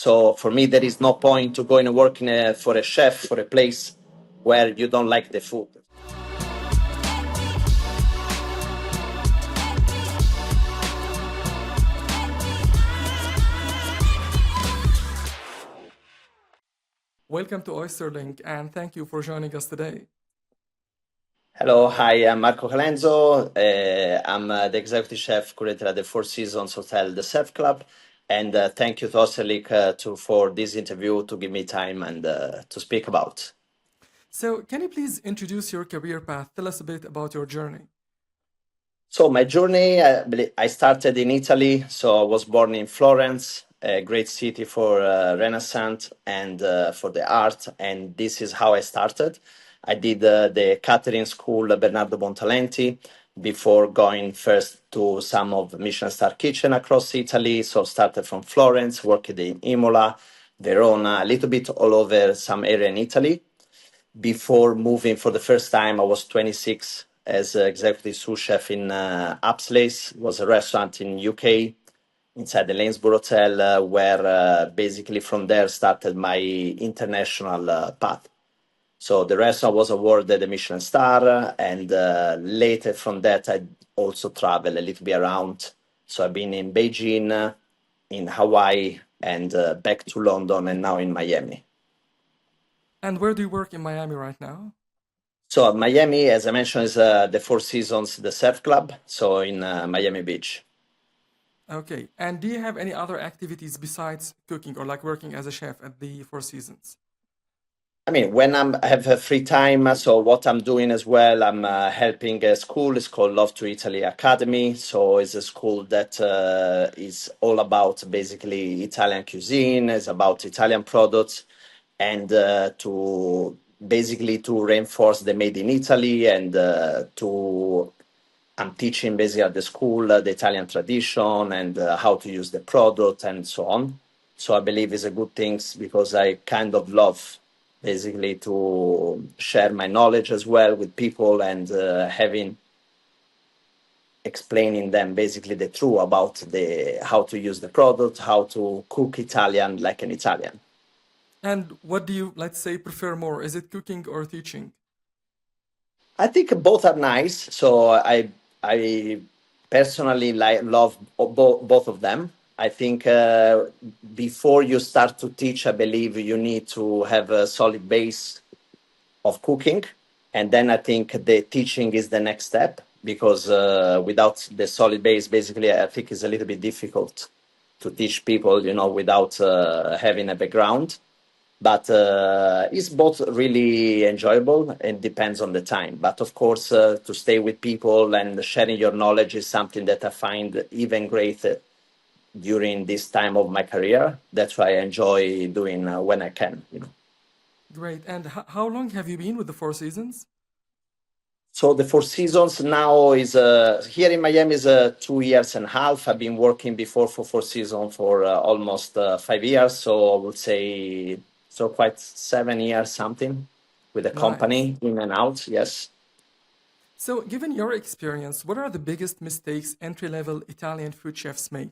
So for me, there is no point to go and work for a chef for a place where you don't like the food. Welcome to OysterLink, and thank you for joining us today. Hello, hi, I'm Marco Calenzo. I'm the executive chef currently at the Four Seasons Hotel, the Chef Club. And thank you to OysterLink for this interview, to give me time and to speak about. So, can you please introduce your career path? Tell us a bit about your journey. So my journey, I started in Italy. So I was born in Florence, a great city for Renaissance and for the art. And this is how I started. I did the catering school Bernardo Bontalenti before going first to some of Michelin-starred kitchen across Italy. So started from Florence, worked in Imola, Verona, a little bit all over some area in Italy. Before moving for the first time, I was 26 as executive sous chef in Upslace. It was a restaurant in UK inside the Lanesborough Hotel, where basically from there started my international path. So the restaurant was awarded a Michelin star, and later from that, I also traveled a little bit around. So I've been in Beijing, in Hawaii, and back to London, and now in Miami. And where do you work in Miami right now? So Miami, as I mentioned, is the Four Seasons, the surf club. So in Miami Beach. Okay. And do you have any other activities besides cooking or like working as a chef at the Four Seasons? I mean, when I have free time, so what I'm doing as well, I'm helping a school. It's called Love to Italy Academy. So it's a school that is all about basically Italian cuisine. It's about Italian products, and to basically to reinforce the made in Italy, and to I'm teaching basically at the school the Italian tradition and how to use the product and so on. So I believe it's a good thing because I kind of love basically to share my knowledge as well with people, and having explaining them basically the truth about the how to use the product, how to cook Italian like an Italian. And what do you, let's say, prefer more? Is it cooking or teaching? I think both are nice. So I personally love both of them. I think before you start to teach, I believe you need to have a solid base of cooking, and then I think the teaching is the next step, because without the solid base, basically, I think it's a little bit difficult to teach people, without having a background. But it's both really enjoyable, and depends on the time. But of course, to stay with people and sharing your knowledge is something that I find even greater during this time of my career. That's why I enjoy doing when I can. Great. And how long have you been with the Four Seasons? So the Four Seasons now is here in Miami is 2 years and a half. I've been working before for Four Seasons for almost 5 years. So I would say so quite 7 years something with the Nice. company in and out. Yes. So, given your experience, what are the biggest mistakes entry-level Italian food chefs make?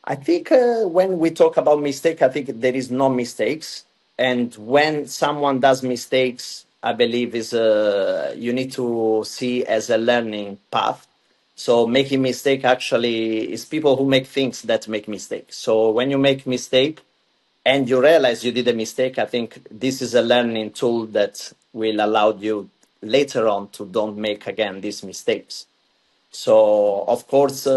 I think when we talk about mistake, I think there is no mistakes. And when someone does mistakes, I believe is you need to see as a learning path. So making mistake actually is people who make things that make mistakes. So when you make mistake and you realize you did a mistake, I think this is a learning tool that will allow you later on to don't make again these mistakes. So, of course,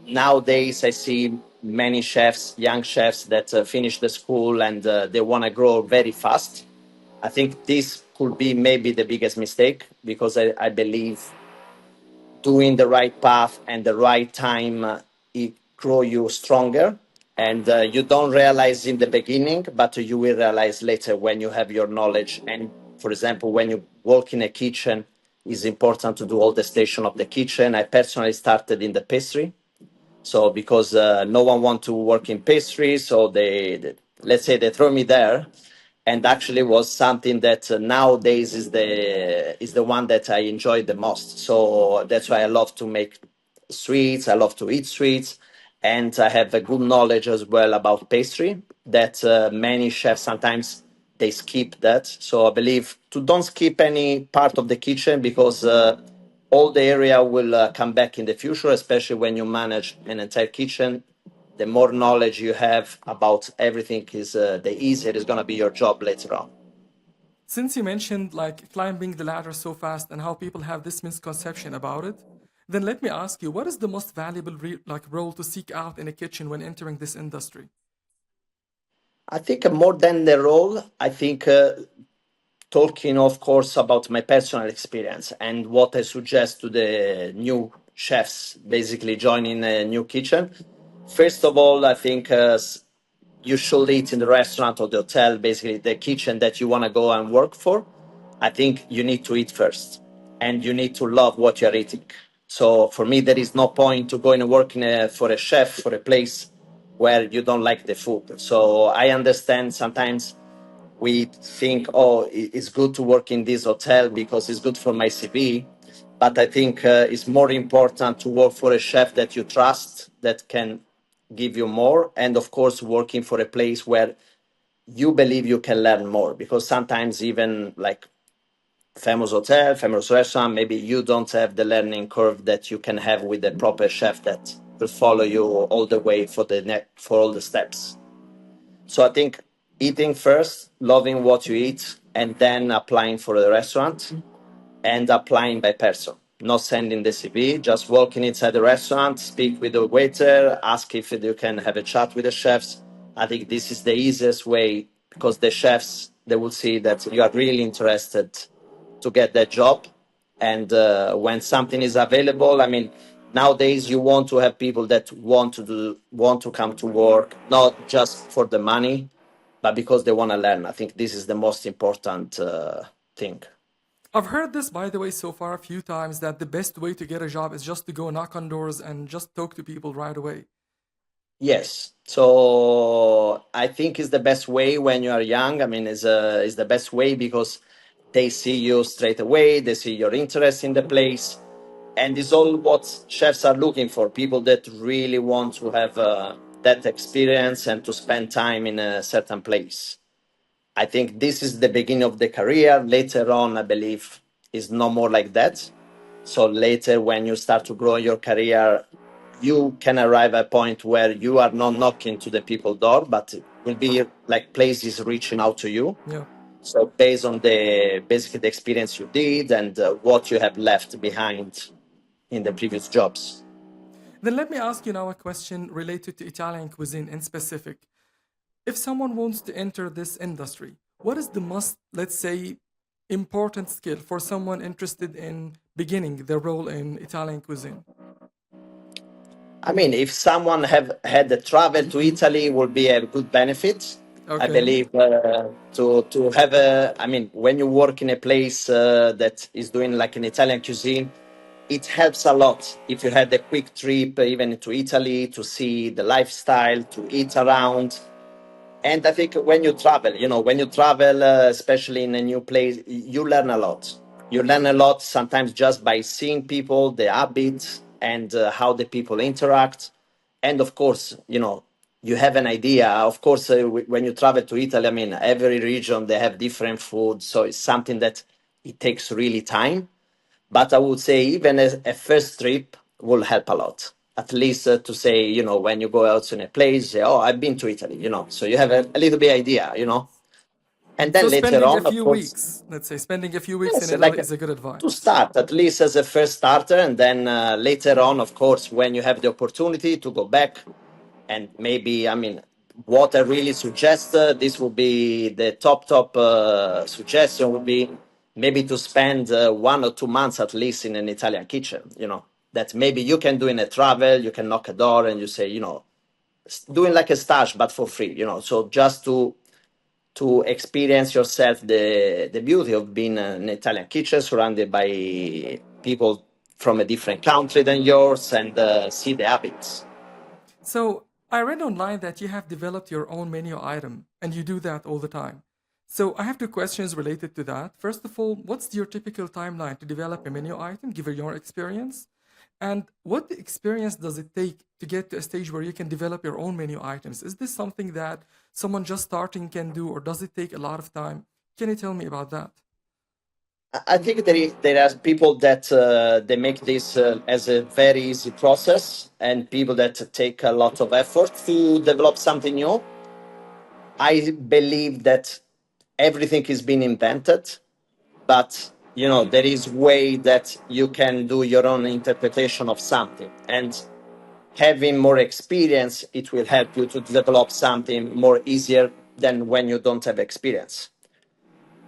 nowadays I see many chefs, young chefs that finish the school, and they want to grow very fast. I think this could be maybe the biggest mistake, because I believe doing the right path and the right time, it grow you stronger. And you don't realize in the beginning, but you will realize later when you have your knowledge. And for example, when you work in a kitchen, it's important to do all the station of the kitchen. I personally started in the pastry. So because no one want to work in pastry, so let's say they throw me there, and actually was something that nowadays is the one that I enjoy the most. So that's why I love to make sweets. I love to eat sweets, and I have a good knowledge as well about pastry that many chefs sometimes they skip that. So I believe to don't skip any part of the kitchen because all the area will come back in the future, especially when you manage an entire kitchen. The more knowledge you have about everything is the easier is going to be your job later on. Since you mentioned like climbing the ladder so fast and how people have this misconception about it, then let me ask you, what is the most valuable role to seek out in a kitchen when entering this industry? I think more than the role, I think talking, of course, about my personal experience and what I suggest to the new chefs basically joining a new kitchen. First of all, I think you should eat in the restaurant or the hotel, basically the kitchen that you want to go and work for. I think you need to eat first and you need to love what you're eating. So for me, there is no point to go and work for a chef for a place where you don't like the food. So I understand sometimes we think, oh, it's good to work in this hotel because it's good for my CV. But I think it's more important to work for a chef that you trust, that can give you more. And of course, working for a place where you believe you can learn more. Because sometimes, even like famous hotel, famous restaurant, maybe you don't have the learning curve that you can have with a proper chef that will follow you all the way for for all the steps. So I think eating first, loving what you eat, and then applying for the restaurant and applying by person. Not sending the CV, just walking inside the restaurant, speak with the waiter, ask if you can have a chat with the chefs. I think this is the easiest way because the chefs they will see that you are really interested to get that job. And when something is available, I mean, nowadays you want to have people that want to come to work, not just for the money, but because they want to learn. I think this is the most important thing. I've heard this, by the way, so far a few times that the best way to get a job is just to go knock on doors and just talk to people right away. Yes. So I think it's the best way when you are young. I mean, is the best way because they see you straight away. They see your interest in the place, and it's all what chefs are looking for. People that really want to have that experience and to spend time in a certain place. I think this is the beginning of the career. Later on, I believe, is no more like that. So later, when you start to grow your career, you can arrive at a point where you are not knocking to the people door, but it will be like places reaching out to you. Yeah. So based on the basically the experience you did and what you have left behind in the previous jobs. Then let me ask you now a question related to Italian cuisine in specific. If someone wants to enter this industry, what is the most, let's say, important skill for someone interested in beginning their role in Italian cuisine? I mean, if someone have had the travel to Italy, would be a good benefit. I Okay. believe to have a. I mean, when you work in a place that is doing like an Italian cuisine, it helps a lot if you had a quick trip even to Italy to see the lifestyle, to eat around. And I think when you travel, when you travel, especially in a new place, you learn a lot. You learn a lot sometimes just by seeing people, the habits, and how the people interact. And of course, you have an idea. Of course, when you travel to Italy, I mean, every region they have different food, so it's something that it takes really time. But I would say even a first trip will help a lot. At least to say, when you go out in a place, say, oh, I've been to Italy, so you have a little bit idea. And So then later spending a on, of few course, weeks, let's say spending a few weeks in yes, Italy like is a good to advice. start at least as a first starter, and then later on, of course, when you have the opportunity to go back, and maybe, I mean, what I really suggest, this would be the top suggestion would be maybe to spend 1 or 2 months at least in an Italian kitchen. That maybe you can do in a travel, you can knock a door and you say, doing like a stage but for free. So just to experience yourself the beauty of being in an Italian kitchen surrounded by people from a different country than yours and see the habits. So I read online that you have developed your own menu item and you do that all the time. So I have two questions related to that. First of all, what's your typical timeline to develop a menu item given your experience? And what experience does it take to get to a stage where you can develop your own menu items? Is this something that someone just starting can do, or does it take a lot of time? Can you tell me about that? I think there are people that they make this as a very easy process, and people that take a lot of effort to develop something new. I believe that everything is being invented, but there is way that you can do your own interpretation of something, and having more experience, it will help you to develop something more easier than when you don't have experience.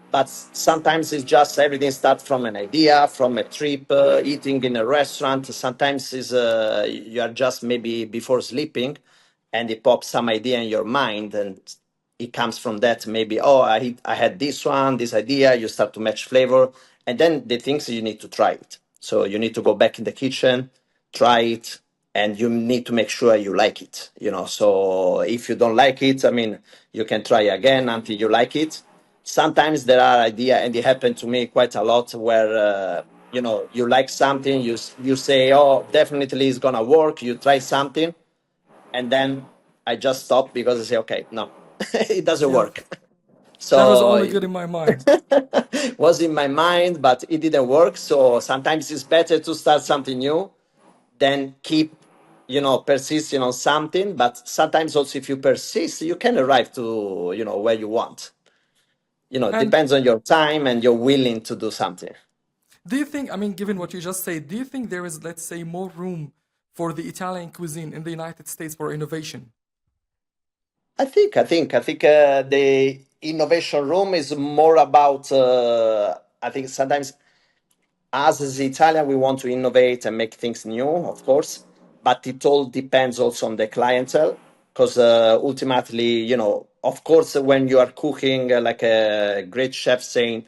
But sometimes it's just everything starts from an idea, from a trip, eating in a restaurant. Sometimes is you are just maybe before sleeping, and it pops some idea in your mind, and it comes from that. Maybe, oh, I had this one, this idea. You start to match flavor, and then the things you need to try it. So you need to go back in the kitchen, try it, and you need to make sure you like it. So if you don't like it, I mean, you can try again until you like it. Sometimes there are idea, and it happened to me quite a lot, where you like something, you say, oh, definitely it's gonna work. You try something, and then I just stop because I say, okay, no, it doesn't Yeah, work. that was So only it good in my mind. was in my mind, but it didn't work. So sometimes it's better to start something new than keep persisting on something. But sometimes also, if you persist, you can arrive to where you want. It And depends on your time and you're willing to do something. do you think, I mean, given what you just said, do you think there is, let's say, more room for the Italian cuisine in the United States for innovation? I think the innovation room is more about. I think sometimes us as Italian, we want to innovate and make things new, of course, but it all depends also on the clientele, because ultimately, of course, when you are cooking, like a great chef saying,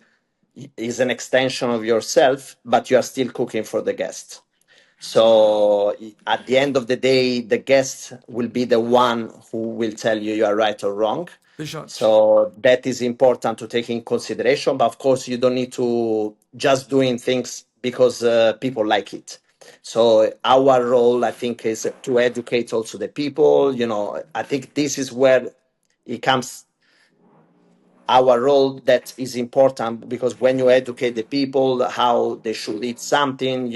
is an extension of yourself, but you are still cooking for the guest. So at the end of the day, the guest will be the one who will tell you are right or wrong. The judge. So that is important to take in consideration. But of course, you don't need to just doing things because people like it. So our role, I think, is to educate also the people. I think this is where it comes our role that is important, because when you educate the people how they should eat something,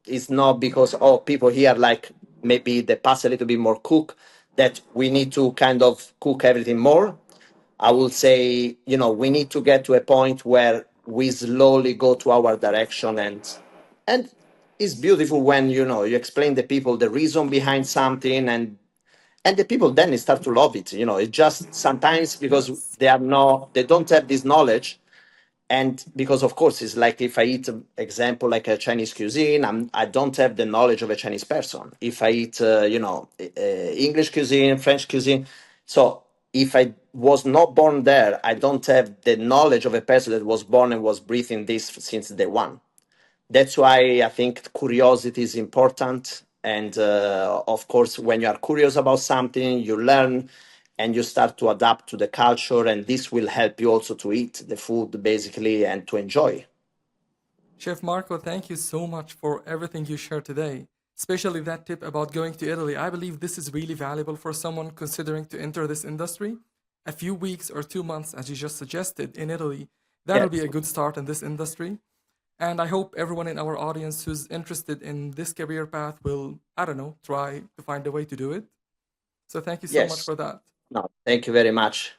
it's not because, oh, people here like maybe they pass a little bit more cook, that we need to kind of cook everything more. I will say, we need to get to a point where we slowly go to our direction, and it's beautiful when you explain the people the reason behind something, and the people then start to love it. It's just sometimes because Yes. they don't have this knowledge, and because of course it's like if I eat, example, like a Chinese cuisine, I don't have the knowledge of a Chinese person. If I eat English cuisine, French cuisine, so if I was not born there, I don't have the knowledge of a person that was born and was breathing this since day one. That's why I think curiosity is important. And of course, when you are curious about something, you learn and you start to adapt to the culture. And this will help you also to eat the food basically and to enjoy. Chef Marco, thank you so much for everything you shared today, especially that tip about going to Italy. I believe this is really valuable for someone considering to enter this industry. A few weeks or 2 months, as you just suggested, in Italy, that'll be Yes. a good start in this industry. And I hope everyone in our audience who's interested in this career path will, I don't know, try to find a way to do it. So thank you so much Yes. for that. No, thank you very much.